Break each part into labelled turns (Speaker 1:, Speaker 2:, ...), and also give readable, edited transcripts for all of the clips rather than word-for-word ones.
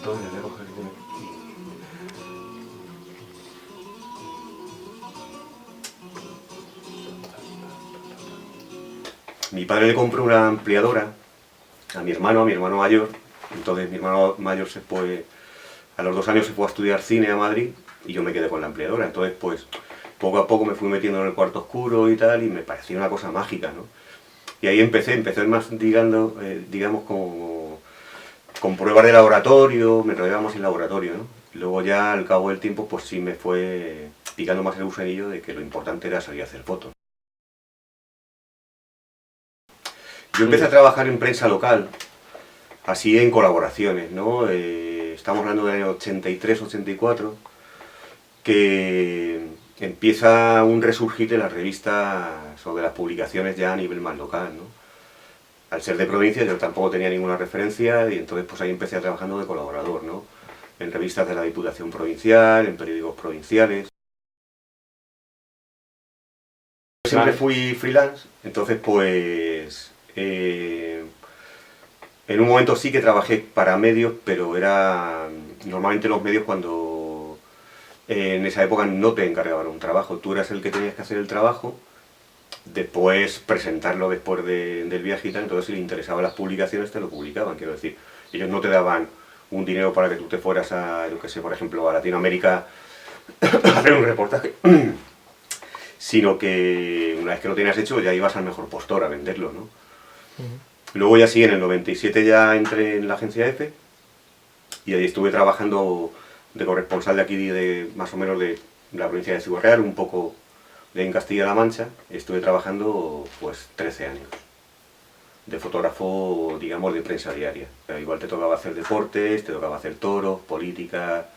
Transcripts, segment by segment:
Speaker 1: Entonces voy a coger el... Mi padre le compró una ampliadora a mi hermano mayor. Entonces mi hermano mayor se fue, a los 2 años se fue a estudiar cine a Madrid y yo me quedé con la ampliadora. Entonces pues poco a poco me fui metiendo en el cuarto oscuro y tal, y me parecía una cosa mágica, ¿no? Y ahí empecé más, digamos, con pruebas de laboratorio, me enrollaba más en laboratorio, ¿no? Y luego ya al cabo del tiempo pues sí me fue picando más el gusanillo de que lo importante era salir a hacer fotos. Yo empecé a trabajar en prensa local, así en colaboraciones, ¿no? Estamos hablando del año 83-84, que empieza un resurgir de las revistas o de las publicaciones ya a nivel más local, ¿no? Al ser de provincia yo tampoco tenía ninguna referencia y entonces pues ahí empecé trabajando de colaborador, ¿no? En revistas de la Diputación Provincial, en periódicos provinciales. Siempre fui freelance, entonces pues en un momento sí que trabajé para medios, pero era normalmente los medios cuando en esa época no te encargaban un trabajo, tú eras el que tenías que hacer el trabajo, después presentarlo después del viaje y tal. Entonces si le interesaban las publicaciones te lo publicaban, quiero decir, ellos no te daban un dinero para que tú te fueras a, yo que sé, por ejemplo, a Latinoamérica a hacer un reportaje, sino que una vez que lo tenías hecho ya ibas al mejor postor a venderlo, ¿no? Luego ya sí, en el 97 ya entré en la agencia EFE y ahí estuve trabajando de corresponsal de aquí, de más o menos de la provincia de Ciudad Real, un poco en Castilla-La Mancha. Estuve trabajando pues 13 años de fotógrafo, digamos, de prensa diaria. Pero igual te tocaba hacer deportes, te tocaba hacer toros, política,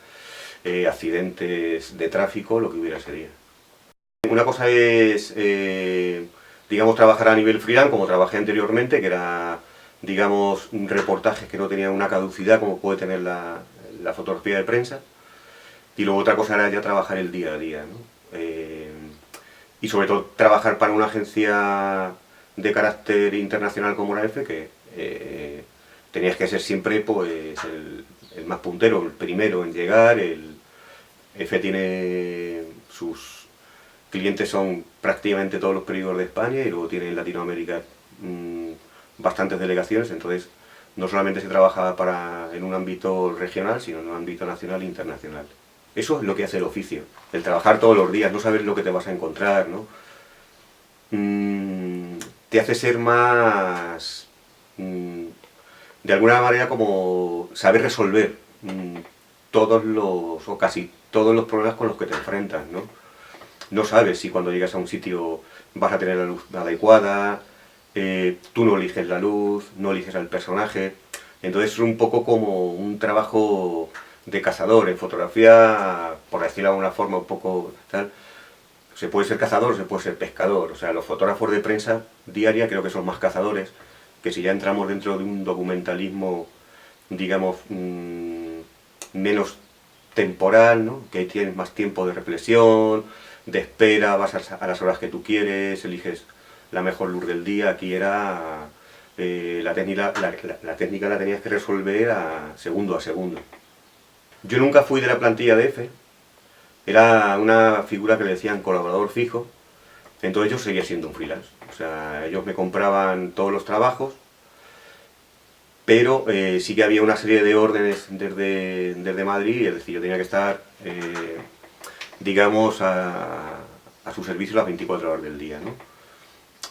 Speaker 1: accidentes de tráfico, lo que hubiera ese día. Una cosa es, digamos, trabajar a nivel freelance, como trabajé anteriormente, que era, digamos, reportajes que no tenían una caducidad como puede tener la fotografía de prensa. Y luego otra cosa era ya trabajar el día a día, ¿no? Y sobre todo trabajar para una agencia de carácter internacional como la EFE, que tenías que ser siempre pues, el más puntero, el primero en llegar. El EFE tiene sus clientes, son prácticamente todos los periódicos de España, y luego tiene en Latinoamérica bastantes delegaciones. Entonces no solamente se trabaja en un ámbito regional, sino en un ámbito nacional e internacional. Eso es lo que hace el oficio, el trabajar todos los días, no saber lo que te vas a encontrar, ¿no? Te hace ser más, de alguna manera, como saber resolver o casi todos los problemas con los que te enfrentas, ¿no? No sabes si cuando llegas a un sitio vas a tener la luz adecuada, tú no eliges la luz, no eliges al personaje. Entonces es un poco como un trabajo de cazador. En fotografía, por decirlo de alguna forma, un poco tal, se puede ser cazador, se puede ser pescador. O sea, los fotógrafos de prensa diaria creo que son más cazadores, que si ya entramos dentro de un documentalismo, digamos, menos temporal, ¿no? Que tienes más tiempo de reflexión, de espera, vas a las horas que tú quieres, eliges la mejor luz del día. Aquí era la técnica la tenías que resolver segundo a segundo. Yo nunca fui de la plantilla de EFE, era una figura que le decían colaborador fijo, entonces yo seguía siendo un freelance. O sea, ellos me compraban todos los trabajos, pero sí que había una serie de órdenes desde Madrid, es decir, yo tenía que estar, digamos, a su servicio las 24 horas del día, ¿no?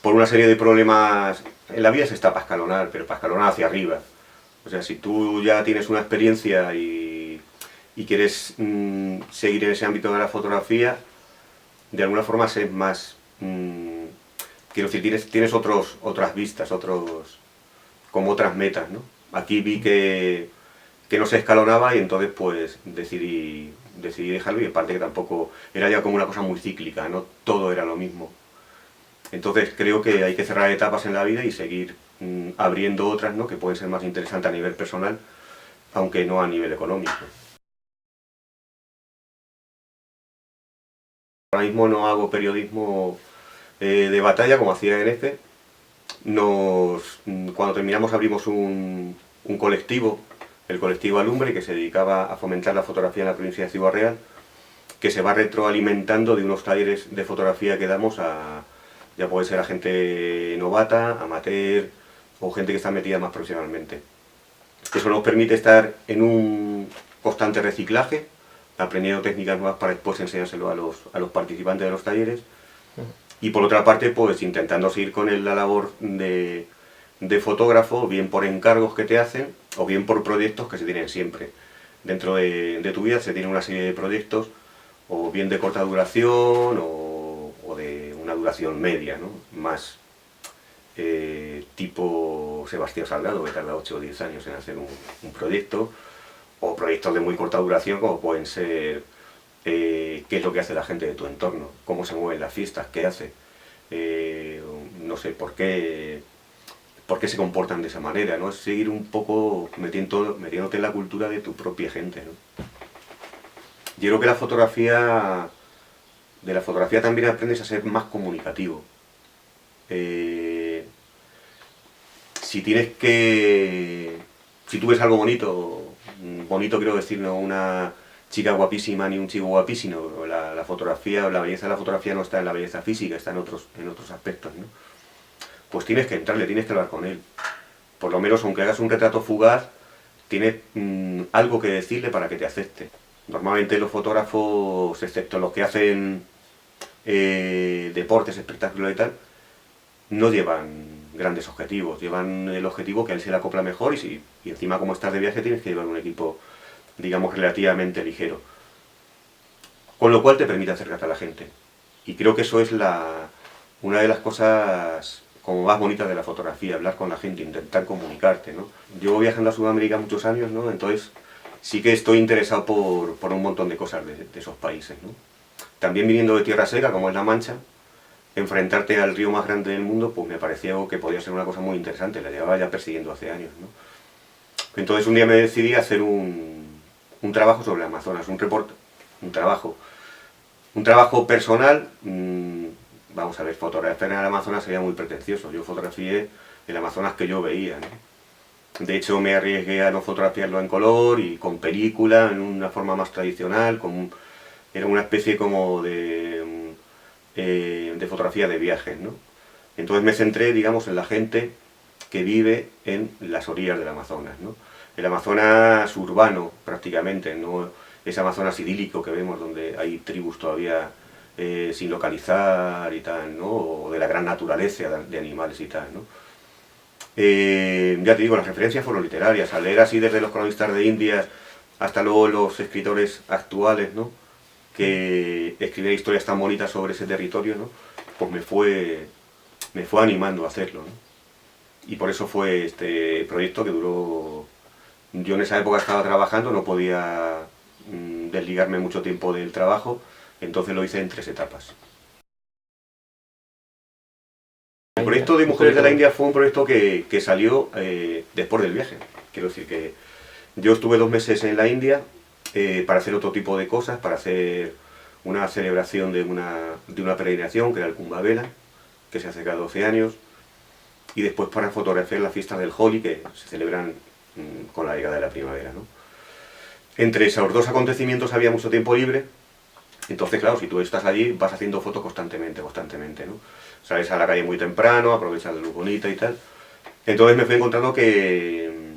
Speaker 1: Por una serie de problemas, en la vida se está para escalonar, pero para escalonar hacia arriba. O sea, si tú ya tienes una experiencia y quieres seguir en ese ámbito de la fotografía, de alguna forma es más, quiero decir, tienes otras vistas, como otras metas, ¿no? Aquí vi que no se escalonaba y entonces pues decidí dejarlo, y aparte que tampoco era ya como una cosa muy cíclica, no todo era lo mismo. Entonces creo que hay que cerrar etapas en la vida y seguir abriendo otras, ¿no? Que pueden ser más interesantes a nivel personal, aunque no a nivel económico. Ahora mismo no hago periodismo de batalla como hacía en EFE. Cuando terminamos abrimos un colectivo el colectivo Alumbre, que se dedicaba a fomentar la fotografía en la provincia de Ciudad Real, que se va retroalimentando de unos talleres de fotografía que damos a, ya puede ser a gente novata, amateur o gente que está metida más profesionalmente. Eso nos permite estar en un constante reciclaje, aprendiendo técnicas nuevas para después enseñárselo a los participantes de los talleres, y por otra parte pues intentando seguir con la labor de fotógrafo, bien por encargos que te hacen o bien por proyectos que se tienen siempre. Dentro de tu vida se tiene una serie de proyectos, o bien de corta duración o de una duración media, ¿no? Más tipo Sebastián Salgado, que tarda 8 o 10 años en hacer un proyecto, o proyectos de muy corta duración como pueden ser qué es lo que hace la gente de tu entorno, cómo se mueven las fiestas, qué hace, no sé, por qué se comportan de esa manera, ¿no? Es seguir un poco metiéndote en la cultura de tu propia gente, ¿no? Yo creo que de la fotografía también aprendes a ser más comunicativo. Si tú ves algo bonito, bonito quiero decir, no una chica guapísima ni un chico guapísimo, la fotografía, la belleza de la fotografía no está en la belleza física, está en otros aspectos, ¿no? Pues tienes que entrarle, tienes que hablar con él. Por lo menos, aunque hagas un retrato fugaz, tienes algo que decirle para que te acepte. Normalmente los fotógrafos, excepto los que hacen deportes, espectáculos y tal, no llevan grandes objetivos, llevan el objetivo que a él se le acopla mejor y encima como estás de viaje tienes que llevar un equipo, digamos, relativamente ligero. Con lo cual te permite acercarte a la gente. Y creo que eso es una de las cosas como más bonitas de la fotografía, hablar con la gente, intentar comunicarte, ¿no? Yo viajando a Sudamérica muchos años, ¿no? Entonces sí que estoy interesado por un montón de cosas de esos países, ¿no? También viniendo de tierra seca, como es La Mancha, enfrentarte al río más grande del mundo, pues me pareció que podía ser una cosa muy interesante, la llevaba ya persiguiendo hace años, ¿no? Entonces un día me decidí a hacer un trabajo sobre el Amazonas, un trabajo personal. Vamos a ver, fotografiar en el Amazonas sería muy pretencioso, yo fotografié el Amazonas que yo veía, ¿no? De hecho me arriesgué a no fotografiarlo en color y con película, en una forma más tradicional, era una especie como de fotografía de viajes, ¿no? Entonces me centré, digamos, en la gente que vive en las orillas del Amazonas, ¿no? El Amazonas urbano, prácticamente, no ese Amazonas idílico que vemos donde hay tribus todavía sin localizar y tal, ¿no? O de la gran naturaleza de animales y tal, ¿no? Ya te digo, las referencias fueron literarias, al leer así desde los cronistas de Indias hasta luego los escritores actuales, ¿no? Que escribían historias tan bonitas sobre ese territorio, ¿no? Pues me fue animando a hacerlo, ¿no? Y por eso fue este proyecto que duró. Yo en esa época estaba trabajando, no podía desligarme mucho tiempo del trabajo, entonces lo hice en 3 etapas. El proyecto de Mujeres de la India fue un proyecto que salió después del viaje. Quiero decir que yo estuve 2 meses en la India para hacer otro tipo de cosas, para hacer una celebración de una peregrinación, que era el Kumbh Mela, que se hace cada 12 años, y después para fotografiar las fiestas del Holi, que se celebran con la llegada de la primavera, ¿no? Entre esos 2 acontecimientos había mucho tiempo libre, entonces claro, si tú estás allí vas haciendo fotos constantemente, ¿no? Sales a la calle muy temprano, aprovechas la luz bonita y tal. Entonces me fui encontrando que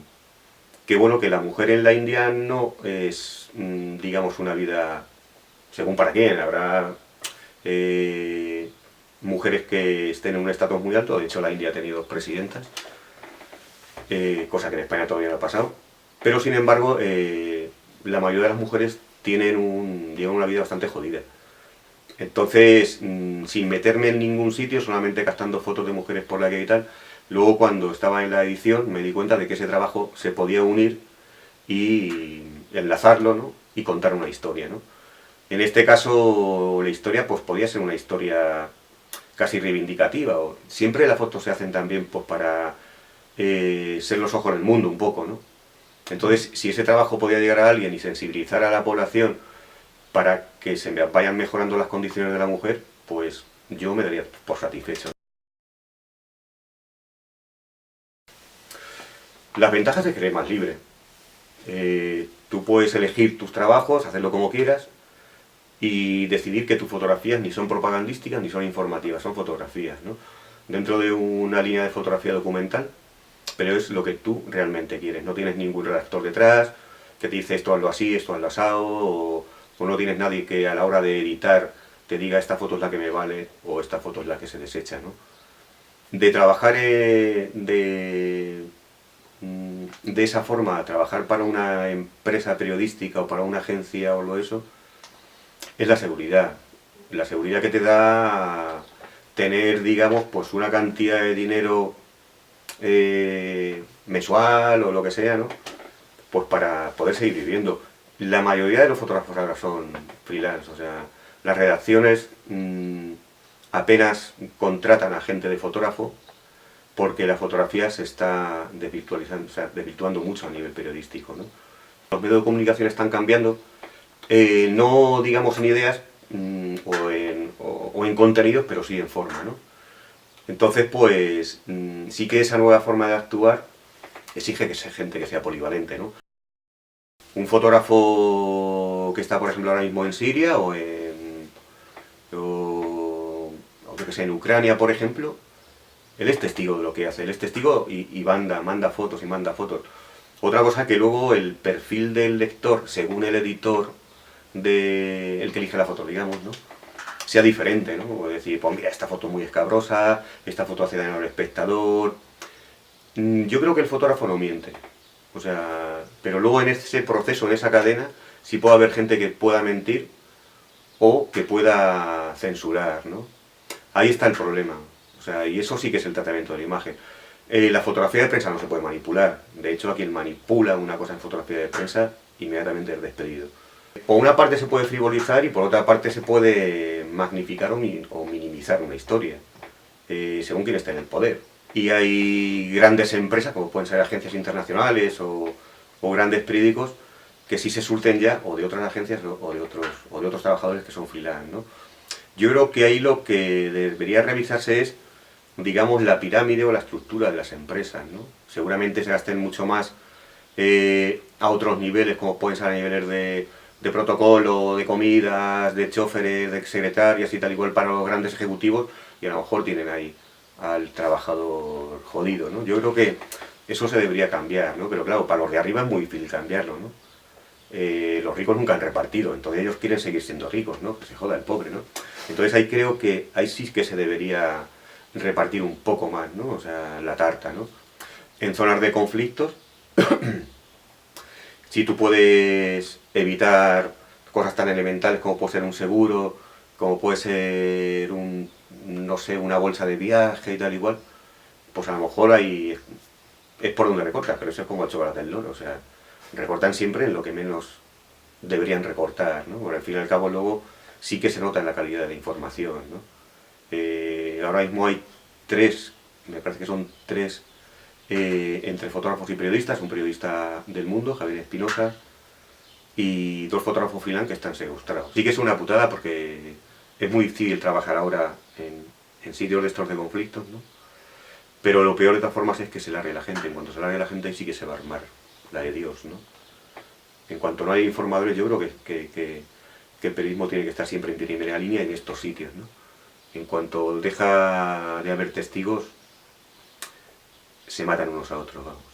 Speaker 1: bueno, que la mujer en la India no es, digamos, una vida, según para quién, habrá mujeres que estén en un estatus muy alto, de hecho la India ha tenido 2 presidentas, cosa que en España todavía no ha pasado, pero sin embargo la mayoría de las mujeres llevan una vida bastante jodida. Entonces, sin meterme en ningún sitio, solamente captando fotos de mujeres por la calle y tal, luego cuando estaba en la edición me di cuenta de que ese trabajo se podía unir y enlazarlo, ¿no? Y contar una historia, ¿no? En este caso la historia pues podía ser una historia casi reivindicativa. Siempre las fotos se hacen también pues para ser los ojos del mundo un poco, ¿no? Entonces, si ese trabajo podía llegar a alguien y sensibilizar a la población para que se vayan mejorando las condiciones de la mujer, pues yo me daría por satisfecho. Las ventajas de que eres más libre. Tú puedes elegir tus trabajos, hacerlo como quieras y decidir que tus fotografías ni son propagandísticas ni son informativas, son fotografías, ¿no? Dentro de una línea de fotografía documental, pero es lo que tú realmente quieres. No tienes ningún redactor detrás que te dice esto hazlo así, esto hazlo asado, o no tienes nadie que a la hora de editar te diga esta foto es la que me vale o esta foto es la que se desecha, ¿no? De trabajar de esa forma, trabajar para una empresa periodística o para una agencia o lo eso, es la seguridad. La seguridad que te da tener, digamos, pues una cantidad de dinero mensual o lo que sea, ¿no? Pues para poder seguir viviendo. La mayoría de los fotógrafos ahora son freelance, o sea, las redacciones apenas contratan a gente de fotógrafo porque la fotografía se está desvirtualizando, o sea, desvirtuando mucho a nivel periodístico, ¿no? Los medios de comunicación están cambiando, no digamos en ideas o en contenidos, pero sí en forma, ¿no? Entonces, pues, sí que esa nueva forma de actuar exige que sea gente que sea polivalente, ¿no? Un fotógrafo que está, por ejemplo, ahora mismo en Siria o yo que sé, en Ucrania, por ejemplo, él es testigo de lo que hace, él es testigo y manda fotos y manda fotos. Otra cosa que luego el perfil del lector, según el editor el que elige la foto, digamos, ¿no? Sea diferente, ¿no? O decir, pues mira, esta foto es muy escabrosa, esta foto hace daño al espectador. Yo creo que el fotógrafo no miente. O sea, pero luego en ese proceso, en esa cadena, sí puede haber gente que pueda mentir o que pueda censurar, ¿no? Ahí está el problema. O sea, y eso sí que es el tratamiento de la imagen. La fotografía de prensa no se puede manipular. De hecho, a quien manipula una cosa en fotografía de prensa, inmediatamente es despedido. Por una parte se puede frivolizar y por otra parte se puede magnificar o minimizar una historia, según quien esté en el poder. Y hay grandes empresas, como pueden ser agencias internacionales o grandes periódicos, que sí se surten ya o de otras agencias o de otros trabajadores que son freelance, ¿no? Yo creo que ahí lo que debería revisarse es, digamos, la pirámide o la estructura de las empresas, ¿no? Seguramente se gasten mucho más a otros niveles, como pueden ser a niveles de protocolo, de comidas, de choferes, de secretarias y tal igual para los grandes ejecutivos, y a lo mejor tienen ahí al trabajador jodido, ¿no? Yo creo que eso se debería cambiar, ¿no? Pero claro, para los de arriba es muy difícil cambiarlo, ¿no? Los ricos nunca han repartido, entonces ellos quieren seguir siendo ricos, ¿no? Que se joda el pobre, ¿no? Entonces ahí creo que, ahí sí que se debería repartir un poco más, ¿no? O sea, la tarta, ¿no? En zonas de conflictos, si tú puedes evitar cosas tan elementales como puede ser un seguro, como puede ser no sé, una bolsa de viaje y tal igual, pues a lo mejor ahí es por donde recortas, pero eso es como el chocolate del loro, o sea, recortan siempre en lo que menos deberían recortar, ¿no? Porque al fin y al cabo luego sí que se nota en la calidad de la información, ¿no? Ahora mismo hay me parece que son tres, entre fotógrafos y periodistas, un periodista del Mundo, Javier Espinosa, y dos fotógrafos freelance que están secuestrados. Sí que es una putada porque es muy difícil trabajar ahora en sitios de estos de conflictos, ¿no? Pero lo peor de todas formas es que se largue la gente. En cuanto se largue la gente, ahí sí que se va a armar la de Dios, ¿no? En cuanto no hay informadores, yo creo que el periodismo tiene que estar siempre en primera línea en estos sitios, ¿no? En cuanto deja de haber testigos, se matan unos a otros, ¿no?